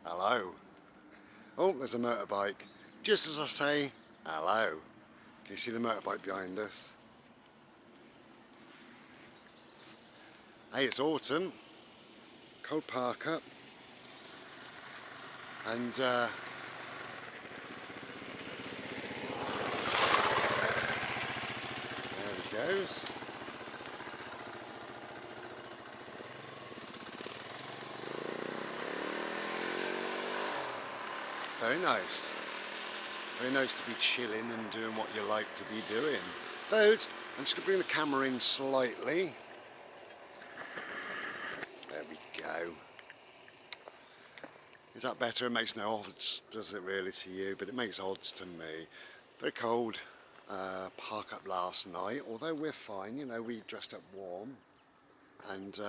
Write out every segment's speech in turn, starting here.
Hello. Oh, there's a motorbike. Just as I say, hello. Can you see the motorbike behind us? Hey, it's autumn. Cold park up. And there he goes. Very nice. Very nice to be chilling and doing what you like to be doing. But I'm just going to bring the camera in slightly. There we go. Is that better? It makes no odds, does it really, to you? But it makes odds to me. Very cold. Park up last night, although we're fine, you know, we dressed up warm. And,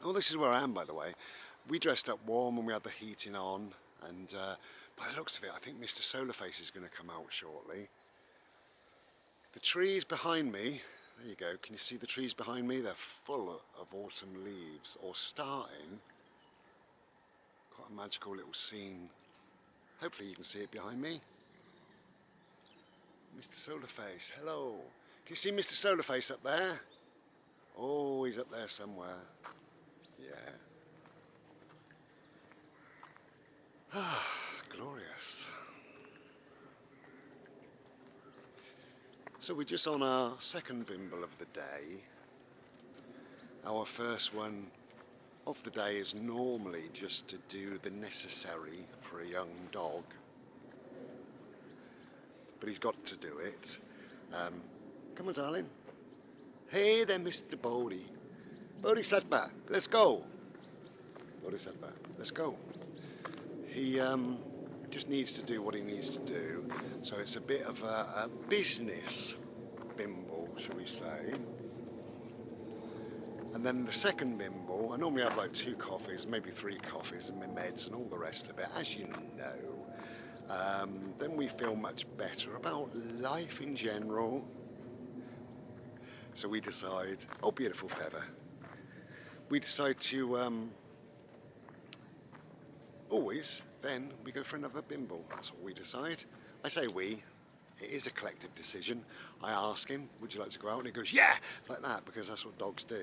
oh, this is where I am, by the way. We dressed up warm and we had the heating on. And by the looks of it, I think Mr. Solarface is going to come out shortly. The trees behind me, there you go, can you see the trees behind me? They're full of autumn leaves, or starting. Quite a magical little scene. Hopefully you can see it behind me. Mr. Solarface, hello. Can you see Mr. Solarface up there? Oh, he's up there somewhere. Yeah. Ah, glorious. So we're just on our second bimble of the day. Our first one of the day is normally just to do the necessary for a young dog. But he's got to do it. Come on, darling. Hey there, Mr. Bodhi. Bodhisattva, let's go. Bodhisattva, let's go. He just needs to do what he needs to do. So it's a bit of a business bimble, shall we say. And then the second bimble, I normally have like 2 coffees, maybe 3 coffees and my meds and all the rest of it, as you know. Then we feel much better about life in general. So we decide, oh, beautiful feather. We decide to always, then we go for another bimble. That's what we decide. I say we. It is a collective decision. I ask him, would you like to go out? And he goes, yeah, like that, because that's what dogs do.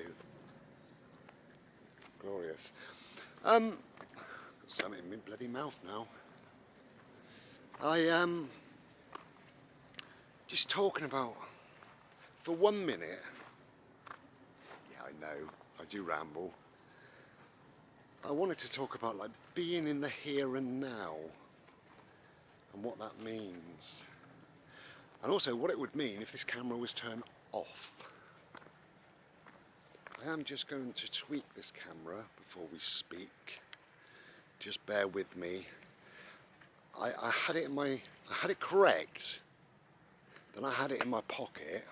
Glorious. Got something in my bloody mouth now. I just talking about, for 1 minute, yeah, I know, I do ramble. I wanted to talk about like being in the here and now and what that means. And also what it would mean if this camera was turned off. I am just going to tweak this camera before we speak. Just bear with me. I had it in my, I had it correct, then I had it in my pocket.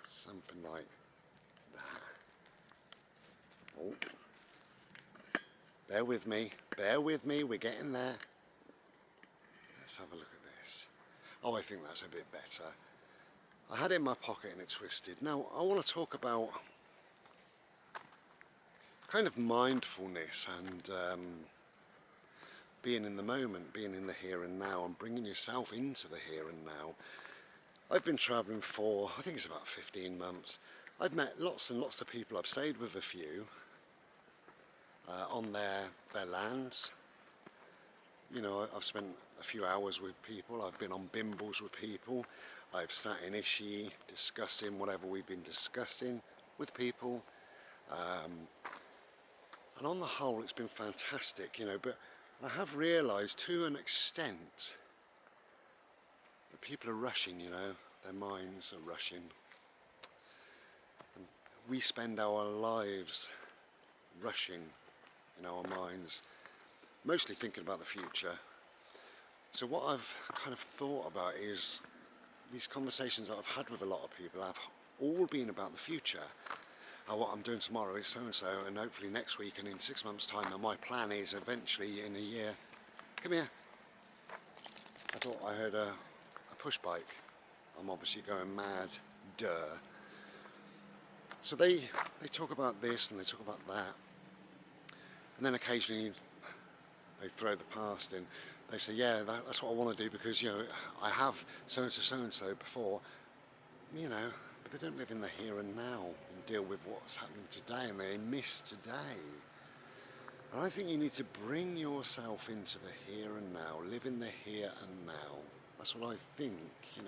Something like that. Oh. Bear with me, we're getting there. Let's have a look at this. Oh, I think that's a bit better. I had it in my pocket and it twisted. Now, I want to talk about kind of mindfulness and being in the moment, being in the here and now and bringing yourself into the here and now. I've been travelling for, I think it's about 15 months. I've met lots and lots of people, I've stayed with a few. On their lands. You know, I've spent a few hours with people, I've been on bimbles with people, I've sat in Ishi discussing whatever we've been discussing with people. And on the whole it's been fantastic, you know, but I have realised to an extent that people are rushing, you know, their minds are rushing. And we spend our lives rushing in our minds, mostly thinking about the future. So what I've kind of thought about is these conversations that I've had with a lot of people have all been about the future. What I'm doing tomorrow is so and so, and hopefully next week and in 6 months' time, and my plan is eventually in a year. Come here. I thought I heard a push bike. I'm obviously going mad, duh. So they talk about this and they talk about that. And then occasionally they throw the past in. They say, yeah, that's what I want to do because, I have so-and-so before, but they don't live in the here and now and deal with what's happening today, and they miss today. And I think you need to bring yourself into the here and now, live in the here and now. That's what I think, And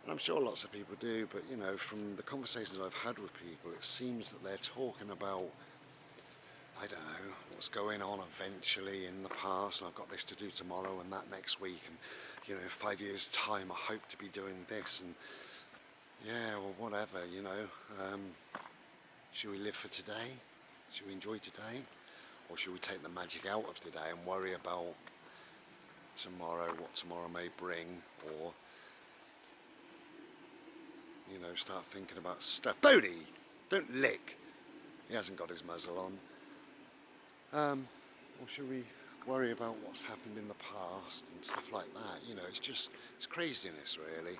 I'm sure lots of people do, but, from the conversations I've had with people, it seems that they're talking about, I don't know, what's going on eventually in the past, and I've got this to do tomorrow and that next week, and, 5 years' time I hope to be doing this, and yeah, well, whatever, should we live for today? Should we enjoy today? Or should we take the magic out of today and worry about tomorrow, what tomorrow may bring, or, start thinking about stuff. Bodhi, don't lick. He hasn't got his muzzle on. Or should we worry about what's happened in the past and stuff like that? It's craziness, really.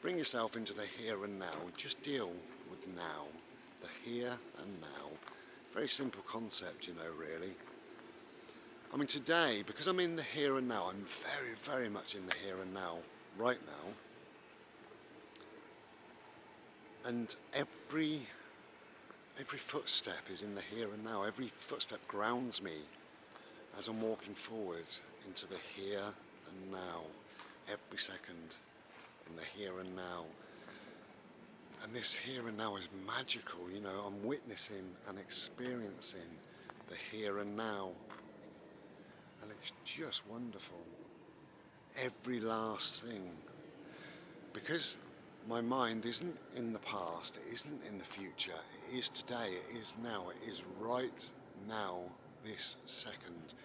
Bring yourself into the here and now. Just deal with now. The here and now. Very simple concept, really. I mean, today, because I'm in the here and now, I'm very, very much in the here and now, right now. And every footstep is in the here and now. Every footstep grounds me as I'm walking forward into the here and now. Every second in the here and now. And this here and now is magical, I'm witnessing and experiencing the here and now. And it's just wonderful. Every last thing. Because my mind isn't in the past, it isn't in the future, it is today, it is now, it is right now, this second.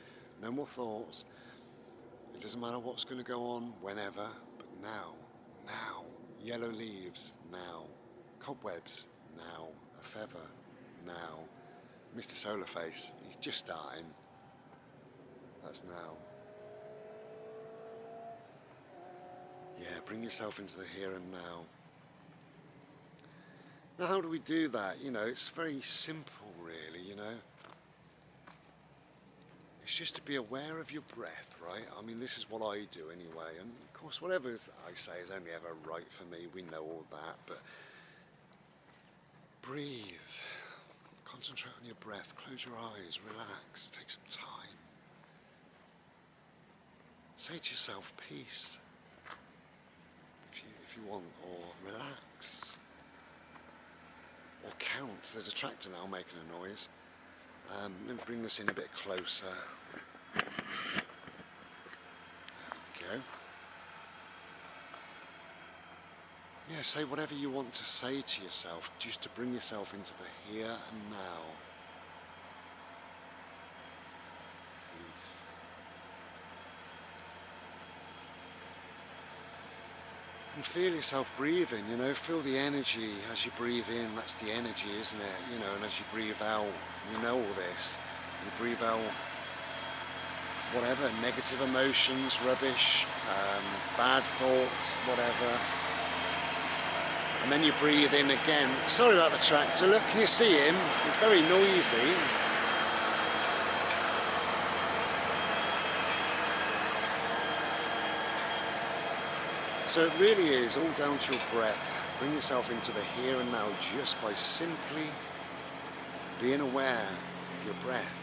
No more thoughts. It doesn't matter what's going to go on, whenever, but now. Yellow leaves, now. Cobwebs, now. A feather, now. Mr. Solarface, he's just starting. That's now. Yeah, bring yourself into the here and now. Now, how do we do that? It's very simple, really, It's just to be aware of your breath, right? I mean, this is what I do anyway. And, of course, whatever I say is only ever right for me. We know all that, but breathe. Concentrate on your breath. Close your eyes. Relax. Take some time. Say to yourself, peace, if you want, or relax, or count. There's a tractor now making a noise. Let me bring this in a bit closer. There we go. Yeah, say whatever you want to say to yourself, just to bring yourself into the here and now. Peace. And feel yourself breathing, feel the energy as you breathe in. That's the energy, isn't it? And as you breathe out, all this. You breathe out whatever, negative emotions, rubbish, bad thoughts, whatever. And then you breathe in again. Sorry about the tractor, look, can you see him? It's very noisy. So it really is all down to your breath. Bring yourself into the here and now just by simply being aware of your breath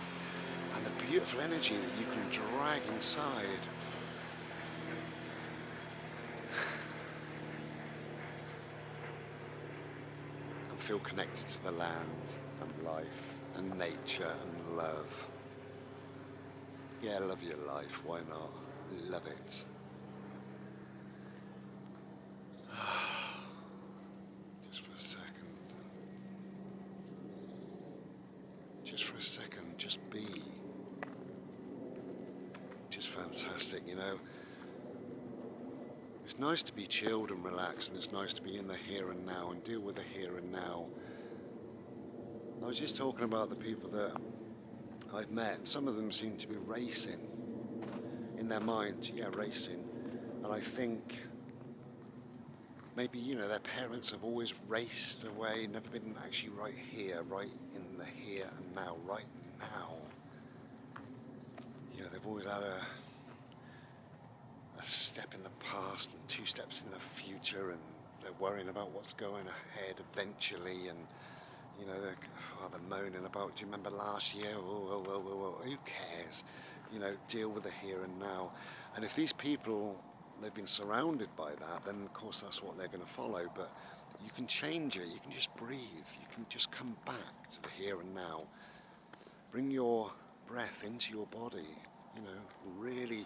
and the beautiful energy that you can drag inside. And feel connected to the land and life and nature and love. Yeah, love your life, why not? Love it. Just for a second. Just for a second, just be. Just fantastic, It's nice to be chilled and relaxed, and it's nice to be in the here and now and deal with the here and now. I was just talking about the people that I've met, and some of them seem to be racing in their mind, racing. And I think maybe, their parents have always raced away, never been actually right here, right in the here and now, right now. You know, they've always had a step in the past and two steps in the future, and they're worrying about what's going ahead eventually, and you know, they're moaning about, do you remember last year? Who cares? You know, deal with the here and now. And if these people, they've been surrounded by that, then of course that's what they're going to follow. But you can change it. You can just breathe. You can just come back to the here and now. Bring your breath into your body. You know, really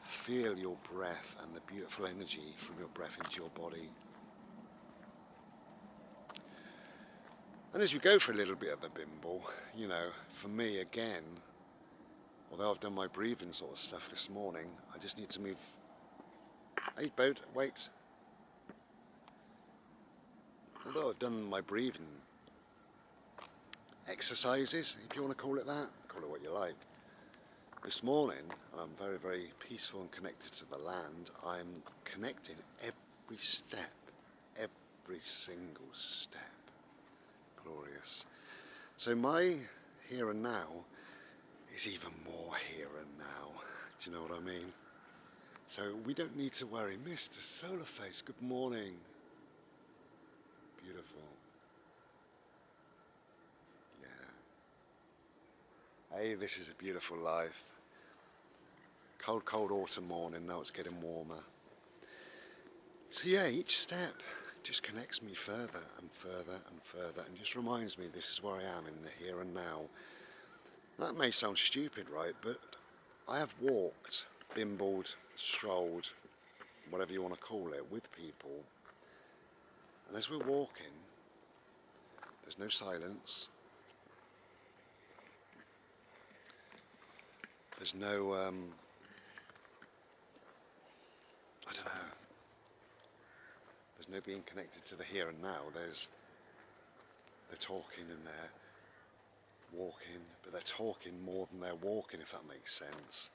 feel your breath and the beautiful energy from your breath into your body. And as you go for a little bit of a bimble, you know, for me again, although I've done my breathing sort of stuff this morning, I just need to move. Hey, boat, wait. Although I've done my breathing exercises, if you want to call it that, call it what you like. This morning, I'm very, very peaceful and connected to the land. I'm connecting every step, every single step. Glorious. So my here and now is even more here and now. Do you know what I mean? So we don't need to worry. Mr. Solarface, good morning. Beautiful. Yeah. Hey, this is a beautiful life. Cold, cold autumn morning. Now it's getting warmer. So yeah, each step just connects me further and further and further, and just reminds me this is where I am in the here and now. That may sound stupid, right? But I have walked, bimbled, strolled, whatever you want to call it, with people. And as we're walking, there's no silence. There's no, I don't know. There's no being connected to the here and now. They're talking and they're walking, but they're talking more than they're walking, if that makes sense.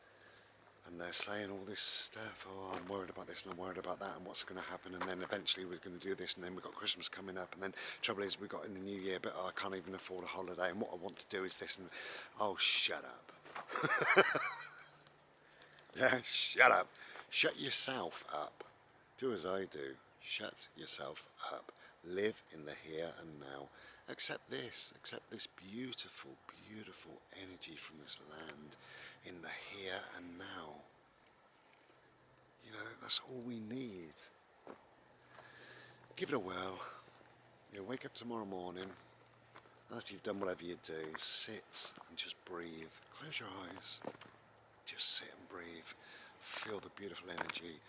And they're saying all this stuff, oh, I'm worried about this and I'm worried about that and what's going to happen, and then eventually we're going to do this, and then we've got Christmas coming up, and then trouble is we've got in the new year, but I can't even afford a holiday, and what I want to do is this, and oh, shut up. Yeah, shut up. Shut yourself up. Do as I do. Shut yourself up. Live in the here and now. Accept this beautiful, beautiful energy from this land in the here and now. You know, that's all we need. Give it a whirl. You know, wake up tomorrow morning, after you've done whatever you do, sit and just breathe. Close your eyes. Just sit and breathe. Feel the beautiful energy.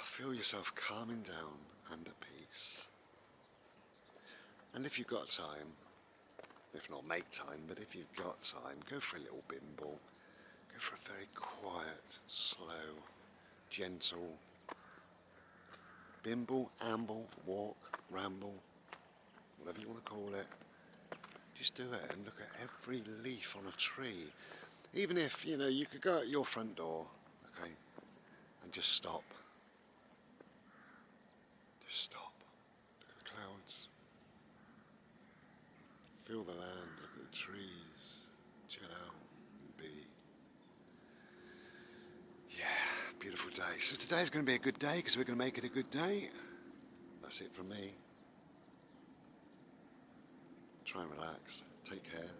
Feel yourself calming down and at peace. And if you've got time, if not make time, but if you've got time, go for a little bimble. Go for a very quiet, slow, gentle bimble, amble, walk, ramble, whatever you want to call it. Just do it and look at every leaf on a tree. Even if, you know, you could go out your front door, okay, and just stop. Just stop. Look at the clouds. Feel the land, look at the trees, chill out and be. Yeah, beautiful day. So today's going to be a good day because we're going to make it a good day. That's it from me. Try and relax. Take care.